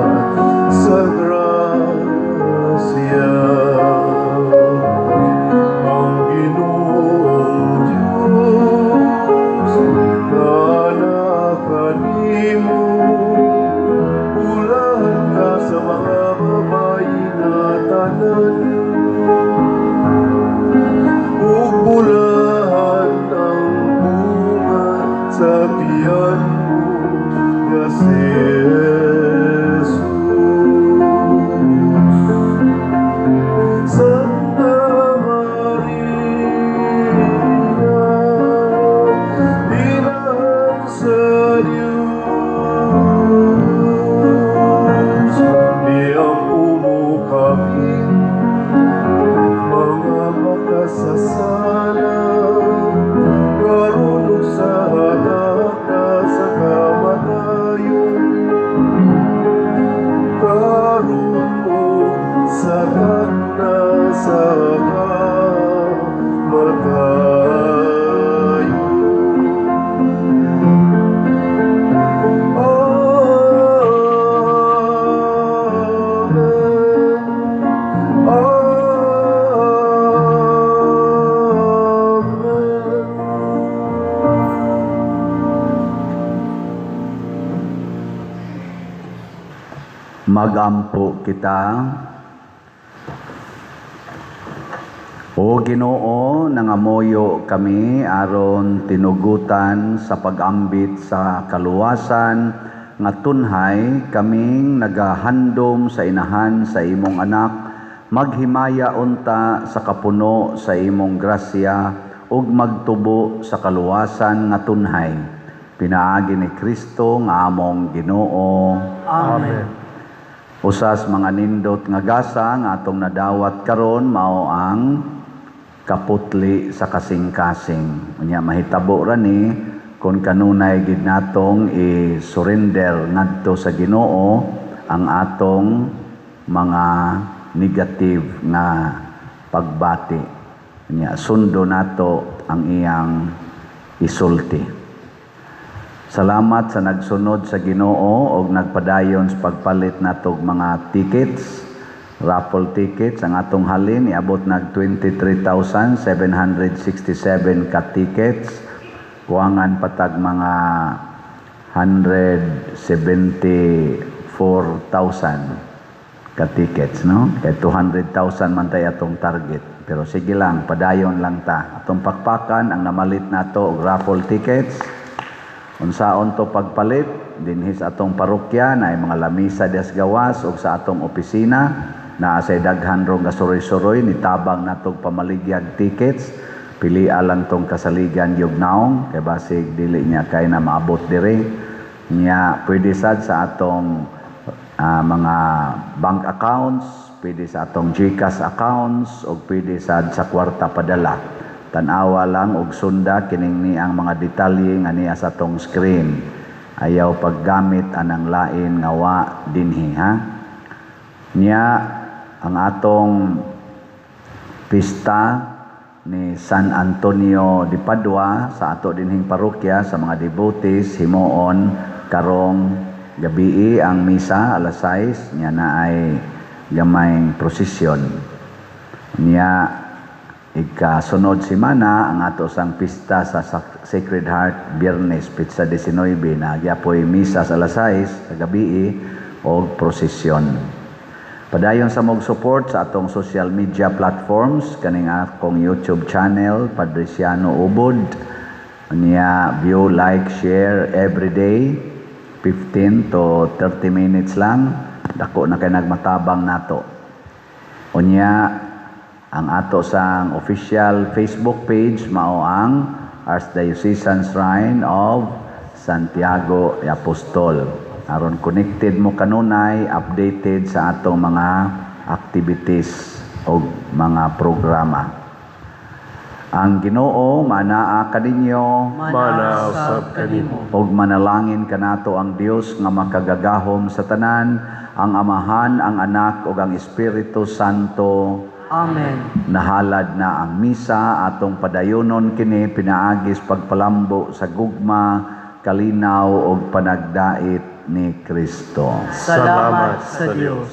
sa grasya. Ang Ginoong Diyos na kanimo, ulahan ka sa mga babae na tanan. Bulahan ang bunga sa tiyan mo, nga si Jesus. Santa Maria, Ina sa Diyos, iampuno kami mga makasasala, karunong sa hanak na sa kamatayon, karunong sa hanak na sa kamatayon. Magampo kita. O Ginoo, nangamoyo kami aron tinugutan sa pag-ambit sa kaluwasan nga tunhay kaming nagahandom sa inahan sa imong anak, maghimaya unta sa kapuno sa imong grasya ug magtubo sa kaluwasan nga tunhay. Pinaagi ni Kristo nga among Ginoo. Amen. Usas mga nindot nga gasa nga atong nadawat karon mao ang kaputli sa kasing-kasing. Unya mahitabo ra ni kung kanunay gid natong i-surrender ngadto sa Ginoo ang atong mga negative nga pagbati. Unya sundo nato ang iyang isulti. Salamat sa nagsunod sa Ginoo og nagpadayon sa pagpalit natog mga tickets, raffle tickets. Ang atong halin iabot nag 23,767 ka tickets. Kuwangan patag mga 174,000 ka tickets, no? Kay 200,000 man tay atong target. Pero sige lang, padayon lang ta. Atong pakpakan ang namalit nato og raffle tickets. Unsaon to pagpalit dinhi sa atong parokya na ay mga lamisa des gawas ug sa atong opisina na say daghan rong nga suroy-suroy nitabang natog pamaligyag tickets Pilia lang tong kasaligan yugnaong kay basig dili niya kay na maabot diri. Niya pwede sad sa atong mga bank accounts, pwede sa atong GCash accounts o pwede sad sa kwarta padala. Tanawa lang og sunda kining ni ang mga detalye nga niya sa atong screen. Ayaw paggamit anang lain nga wa dinhi ha. Niya ang atong pista ni San Antonio de Padua sa ato dinhing parokya sa mga devotees himuon karong gabi ang misa alas 6 niya na ay gamayng prosesyon. Niya ikasunod semana ang ato sang pista sa Sacred Heart Biyernes Pitsa 19 na gyapoy misa sa alas 6 sa gabi o prosesyon. Padayon sa mong support sa atong social media platforms kaning akong YouTube channel Padresiano Ubod. Niya view, like, share every day 15 to 30 minutes lang. Dako na kay nagmatabang nato. Unya ang ato sang official Facebook page mao ang Archdiocesan Shrine of Santiago de Apostol. Aron connected mo kanunay, updated sa atong mga activities o mga programa. Ang Ginoo manaa kaninyo Manasab kanimo. og manalangin kanato ang Dios nga makagagahom sa tanan, ang Amahan, ang Anak ug ang Espiritu Santo. Amen. Nahalad na ang misa atong padayonon kini pinaagis pagpalambo sa gugma, kalinaw ug panagdait ni Kristo. Salamat sa Diyos.